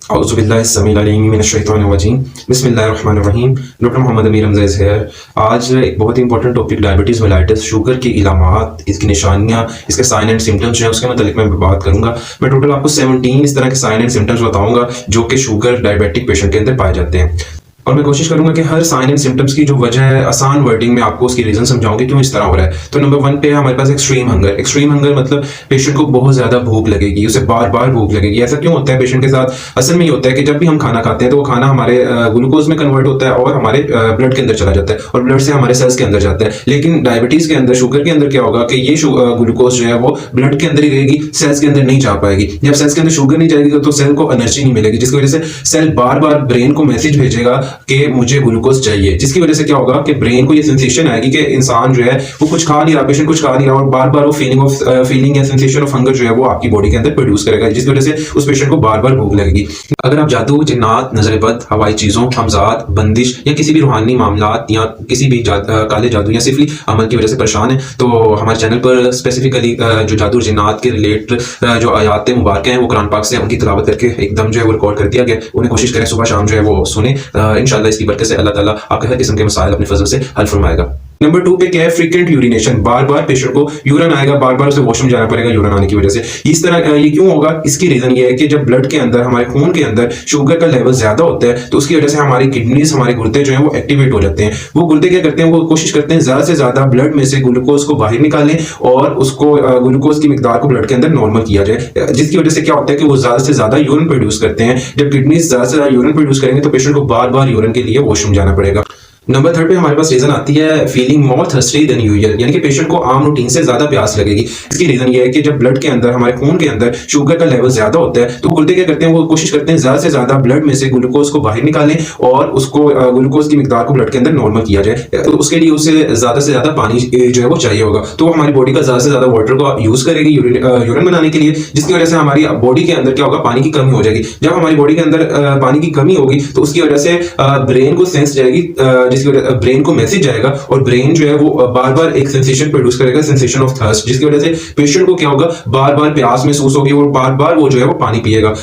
औज़ुबिल्लाहिस्समीउल-अलीम बिस्मिल्लाहिर्रहमानिर्रहीम। डॉक्टर मोहम्मद अमीर हमज़ा है। आज एक बहुत ही important topic diabetes mellitus sugar की इलामात, इसकी निशानियाँ, इसके साइन एंड सिम्टम्स जो है उसके मतलब मैं बात करूँगा। मैं टोटल आपको 17 इस तरह के साइन एंड सिम्टम्स बताऊँगा जो कि शुगर डायबिटिक पेशेंट के अंदर पाए जाते हैं, और मैं कोशिश करूंगा कि हर साइन एंड सिम्टम्स की जो वजह है आसान वर्डिंग में आपको उसकी रीजन समझाऊंगी क्यों इस तरह हो रहा है। तो नंबर 1 पे है हमारे पास एक्सट्रीम हंगर। एक्सट्रीम हंगर मतलब पेशेंट को बहुत ज्यादा भूख लगेगी, उसे बार बार भूख लगेगी। ऐसा क्यों होता है पेशेंट के साथ? असल में ये होता है कि जब भी हम खाना खाते हैं तो वो खाना हमारे ग्लूकोज में कन्वर्ट होता है और हमारे ब्लड के अंदर चला जाता है और ब्लड से हमारे सेल्स के अंदर जाता है। लेकिन डायबिटीज के अंदर, शुगर के अंदर क्या होगा कि ये ग्लूकोज जो है वो ब्लड के अंदर ही रहेगी, सेल्स के अंदर नहीं जा पाएगी। जब सेल्स के अंदर शुगर नहीं जाएगी तो सेल को एनर्जी नहीं मिलेगी, जिसकी वजह से सेल बार बार ब्रेन को मैसेज भेजेगा कि मुझे ग्लूकोज चाहिए। जिसकी वजह से क्या होगा कि ब्रेन को ये सेंसेशन आएगी कि इंसान जो है वो कुछ खा नहीं रहा, पेशेंट कुछ खा नहीं रहा, और बार बार वो फीलिंग या सेंसेशन ऑफ हंगर जो है वो आपकी बॉडी के अंदर प्रोड्यूस करेगा, जिसकी वजह से उस पेशेंट को बार बार भूख लगेगी। अगर आप जादू, जिन्नात, नजरबद, हवाई चीजों, हमजात, बंदिश या किसी भी रूहानी मामलात या किसी भी काले जादू या सिफली अमल की वजह से परेशान है तो हमारे चैनल पर स्पेसिफिकली जो जादू और जिन्नात के रिलेटेड जो आयात मुबारक हैं वो कुरान पाक से उनकी तिलावत करके एकदम जो है वो रिकॉर्ड कर दिया गया। उन्हें कोशिश करें सुबह शाम जो है वो सुने। इंशाल्लाह इसकी बरकत से अल्लाह ताला आपके हर किस्म के मसाइल अपने फजल से हल फरमाएगा। नंबर 2 पे क्या है? Frequent urination. बार बार पेशेंट को यूरिन आएगा, बार बार उसे वॉशरूम जाना पड़ेगा यूरिन आने की वजह से। इस तरह ये क्यों होगा? इसकी रीजन ये है कि जब ब्लड के अंदर, हमारे खून के अंदर शुगर का लेवल ज्यादा होता है तो उसकी वजह से हमारी किडनीज, हमारे गुर्दे जो है वो एक्टिवेट हो जाते हैं। वो गुर्दे क्या करते हैं? वो कोशिश करते हैं ज्यादा से ज्यादा ब्लड में से ग्लूकोज को बाहर निकालें और उसको ग्लूकोज की मिकदार को ब्लड के अंदर नॉर्मल किया जाए, जिसकी वजह से क्या होता है कि वो ज्यादा से ज्यादा यूरिन प्रोड्यूस करते हैं। जब किडनीज ज्यादा से ज्यादा यूरिन प्रोड्यूस करेंगे तो पेशेंट को बार बार यूरिन के लिए वॉशरूम जाना पड़ेगा। नंबर 3 पे हमारे पास रीजन आती है feeling more thirsty than usual, यानी कि पेशेंट को आम रूटीन से ज्यादा प्यास लगेगी। इसकी रीजन ये है कि जब ब्लड के अंदर, हमारे खून के अंदर शुगर का लेवल ज्यादा होता है तो गुर्दे क्या करते हैं? वो कोशिश करते हैं ज्यादा से ज्यादा ब्लड में से ग्लूकोज को बाहर निकालें और उसको ग्लूकोज की मिकदार को ब्लड के अंदर नॉर्मल किया जाए। तो उसके लिए उसे ज्यादा से ज्यादा पानी जो है वो चाहिए होगा, तो हमारी बॉडी का ज्यादा से ज्यादा वाटर को यूज करेगी यूरिन बनाने के लिए, जिसकी वजह से हमारी बॉडी के अंदर क्या होगा? पानी की कमी हो जाएगी। जब हमारी बॉडी के अंदर पानी की कमी होगी तो उसकी वजह से ब्रेन को सेंस जाएगी, जिसकी वजह ब्रेन को मैसेज जाएगा और ब्रेन जो है वो बार बार एक सेंसेशन प्रोड्यूस करेगा, सेंसेशन ऑफ थर्स्ट, जिसकी वजह से पेशेंट को क्या होगा? बार बार प्यास महसूस होगी और बार बार वो जो है वो पानी पिएगा।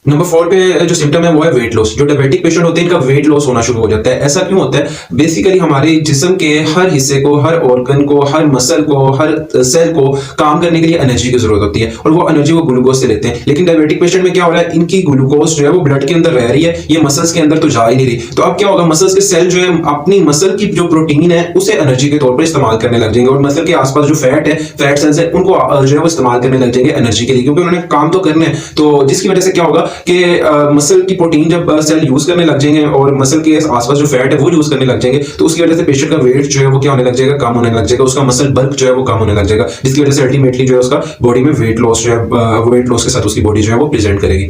नंबर 4 पे जो सिम्टम है वो है वेट लॉस। जो डायबिटिक पेशेंट होते हैं इनका वेट लॉस होना शुरू हो जाता है। ऐसा क्यों होता है? बेसिकली हमारे जिस्म के हर हिस्से को, हर ऑर्गन को, हर मसल को, हर सेल को काम करने के लिए एनर्जी की जरूरत होती है और वो एनर्जी वो ग्लूकोज से लेते हैं। लेकिन डायबिटिक पेशेंट में क्या हो रहा है? इनकी ग्लूकोज जो है वो ब्लड के अंदर रह रही है, ये मसल्स के अंदर तो जा ही नहीं रही। तो अब क्या होगा? मसल्स के सेल जो है अपनी मसल की जो प्रोटीन है उसे एनर्जी के तौर पर इस्तेमाल करने लग जाएंगे और मसल के आसपास जो फैट है, फैट सेल्स है, उनको जो है वो इस्तेमाल करने लग जाएंगे एनर्जी के लिए, क्योंकि उन्होंने काम तो करना है। तो जिसकी वजह से क्या होगा कि मसल की प्रोटीन जब सेल यूज करने लग जाएंगे और मसल के आसपास जो फैट है वो यूज करने लग जाएंगे तो उसकी वजह से पेशेंट का वेट जो है वो क्या होने लग जाएगा? कम होने लग जाएगा। उसका मसल बल्क जो है वो कम होने लग जाएगा, जिसकी वजह से अल्टीमेटली जो है उसका बॉडी में वेट लॉस जो है, वेट लॉस के साथ उसकी बॉडी जो है वो प्रेजेंट करेगी।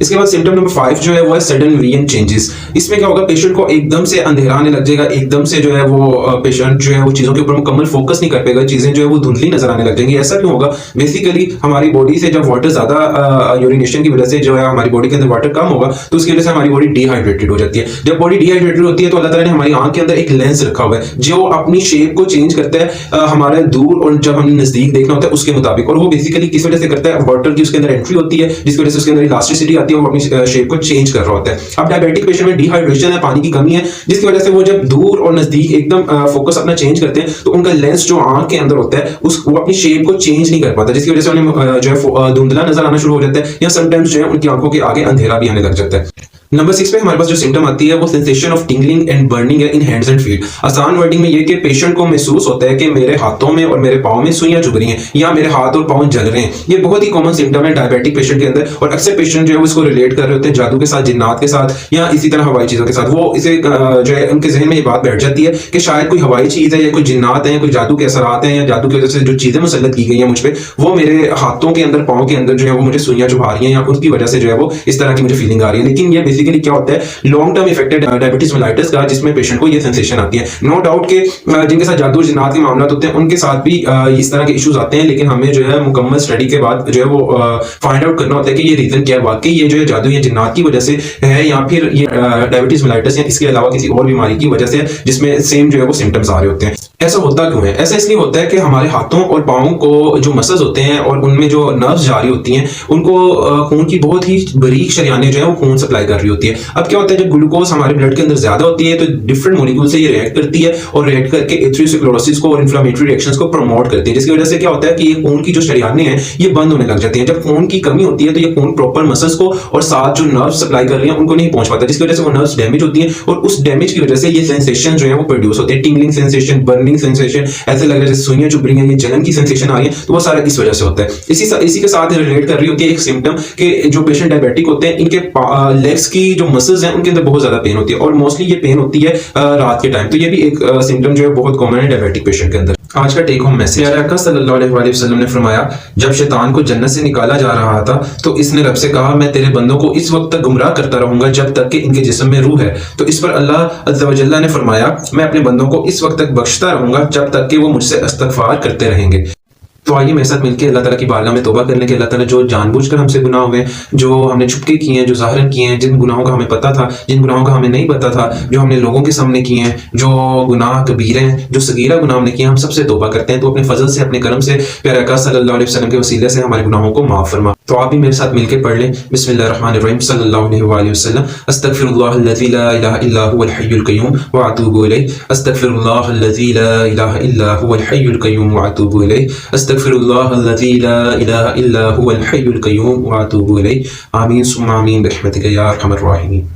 इसके बाद सिम्टम नंबर 5 जो है वो है सडन विजन चेंजेस। इसमें क्या होगा? पेशेंट को एकदम से अंधेरा आने लग जाएगा, एकदम से जो है वो पेशेंट जो है वो चीजों के ऊपर मुकम्मल फोकस नहीं कर पाएगा, चीजें जो है वो धुंधली नजर आने लग जाएंगी। ऐसा क्यों होगा? बेसिकली हमारी बॉडी से जब वाटर ज्यादा यूरिनेशन की वजह से जो है हमारी बॉडी के अंदर वाटर कम होगा तो उसकी वजह से हमारी बॉडी डिहाइड्रेटेड हो जाती है। जब बॉडी डिहाइड्रेटेड होती है तो अल्लाह ताला ने हमारी आंख के अंदर एक लेंस रखा हुआ है जो अपनी शेप को चेंज करता है हमारे दूर और जब हमने नजदीक देखना होता है उसके मुताबिक, और वो बेसिकली किस वजह से करता है? वाटर की उसके अंदर एंट्री होती है जिसकी वजह से उसके अंदर इलास्टिसिटी आती है और अपनी शेप को चेंज कर रहा होता है। अब डायबिटिक पेशेंट में डिहाइड्रेशन है, पानी की कमी है, जिसकी वजह से वो जब दूर और नजदीक एकदम फोकस अपना चेंज करते हैं तो उनका लेंस जो आंख के अंदर होता है वो अपनी शेप को चेंज नहीं कर पाता, जिसकी वजह से उन्हें जो है धुंधला नजर आना शुरू हो जाता है या समटाइम्स जो है उनकी आंखों के आगे अंधेरा भी आने लग जाता है। नंबर 6 पे हमारे पास जो सिम्टम आती है वो sensation of tingling and burning है इन हैंड्स एंड फीट। आसान वर्डिंग में ये कि पेशेंट को महसूस होता है कि मेरे हाथों में और मेरे पाँव में सुइयां चुभ रही हैं या मेरे हाथ और पाँव जल रहे हैं। ये बहुत ही कॉमन सिम्टम है डायबिटिक पेशेंट के अंदर और अक्सर पेशेंट जो है उसको रिलेट कर रहे होते हैं जादू के साथ, जिन्नात के साथ या इसी तरह हवाई चीजों के साथ। वो इसे जो है उनके जहन में ये बात बैठ जाती है कि शायद कोई हवाई चीज है या कोई जिन्नात है या कोई जादू के असरात हैं या जादू की वजह से जो चीजें मुसल्लत की गई हैं मुझ पर, वो मेरे हाथों के अंदर, पाँव के अंदर जो है वो मुझे सुइयां चुभा रही हैं या उसकी वजह से जो है वो इस तरह की मुझे फीलिंग आ रही है। लेकिन ये बेसिकली क्या होता है long term affected diabetes mellitus का, जिसमें पेशेंट को ये सेंसेशन आती है। नो डाउट के जिनके साथ जादू जिन्नात के मामला होते हैं उनके साथ भी इस तरह के इश्यूज आते हैं, लेकिन हमें जो है मुकम्मल स्टडी के बाद जो है वो फाइंड आउट करना होता है कि ये रीजन क्या है, वाकई ये जो है जादू या जिन्नात की वजह से है या फिर ये डायबिटीज मेलाइटिस या इसके अलावा किसी और बीमारी की वजह से जिसमें सेम जो है वो सिम्टम्स आ रहे होते हैं। ऐसा होता क्यों है? ऐसा इसलिए होता है कि हमारे हाथों और पाँव को जो मसल्स होते हैं और उनमें जो नर्व्स जारी होती हैं उनको खून की बहुत ही बारीक शरियानें जो है वो खून सप्लाई कर रही होती है। अब क्या होता है जब ग्लूकोज हमारे ब्लड के अंदर ज्यादा होती है तो डिफरेंट मॉलिक्यूल से ये रिएक्ट करती है और रिएक्ट करके एथेरोस्क्लेरोसिस को और इन्फ्लेमेटरी रिएक्शंस को प्रमोट करती है, जिसकी वजह से क्या होता है कि ये खून की जो शरियानें हैं ये बंद होने लग जाती हैं। जब खून की कमी होती है तो ये खून प्रॉपर मसल्स को और साथ जो नर्व सप्लाई कर रही हैं उनको नहीं पहुंच पाता, जिसकी वजह से वो नर्व्स डैमेज होती हैं और उस डैमेज की वजह से ये सेंसेशन जो है वो प्रोड्यूस होते हैं, टिंगलिंग सेंसेशन, बर्निंग सेंसेशन, ऐसे लग रहा है जैसे सुइयां चुभ रही हैं, ये जलन की सेंसेशन आ रही है, तो वो सारा इस वजह से होता है। इसी के साथ रिलेट कर रही होती है एक सिम्टम कि जो पेशेंट डायबिटिक होते हैं इनके लेग्स की जो मसल्स हैं उनके अंदर बहुत ज्यादा पेन होती है और मोस्टली ये पेन होती है रात के टाइम, तो ये भी एक सिम्टम जो है बहुत कॉमन है डायबिटिक पेशेंट के अंदर। आज का टेक होम मैसेज, प्यारे आका सल्लल्लाहु अलैहि वसल्लम ने फरमाया जब शैतान को जन्नत से निकाला जा रहा था तो इसने रब से कहा मैं तेरे बंदों को इस वक्त तक गुमराह करता रहूंगा जब तक कि इनके जिस्म में रूह है। तो इस पर अल्लाह अज़्ज़ा व जल्ला ने फरमाया मैं अपने बंदों को इस वक्त तक बख्शता रहूंगा जब तक कि वो मुझसे इस्तग़फ़ार करते रहेंगे। तो आइए मेरे साथ मिलकर अल्लाह ताला की बारगाह में तौबा करने के, अल्लाह ताला जो जानबूझकर हमसे गुनाह हुए, जो हमने छुपके किए हैं, जो ज़ाहिरन किए हैं, जिन गुनाहों का हमें पता था, जिन गुनाहों का हमें नहीं पता था, जो हमने लोगों के सामने किए हैं, जो गुनाह कबीरे हैं, जो सगीरा गुनाह हमने किए, हम सबसे तौबा करते हैं। तो अपने फजल से, अपने करम से प्यारे आका सल्लल्लाहु अलैहि वसल्लम के वसीले से हमारे गुनाहों को माफ फरमा। तो आप भी मेरे साथ मिलकर पढ़ लें बिस्मिल्लाहिर्रहमानिर्रहीम सल्लल्लाहु अलैहि वसल्लम अस्तगफिरुल्लाहल्लज़ी ला इलाहा इल्ला हुवल हय्युल क़य्यूम व अतूबु इलैह अस्तगफिरुल्लाहल्लज़ी ला इलाहा इल्ला हुवल हय्युल क़य्यूम व अतूबु इलैह अस्तगफिरुल्लाहल्लज़ी ला इलाहा इल्ला हुवल हय्युल क़य्यूम व अतूबु इलैह। आमीन सुम्मा आमीन बिरहमतिका या अरहमर राहिमीन।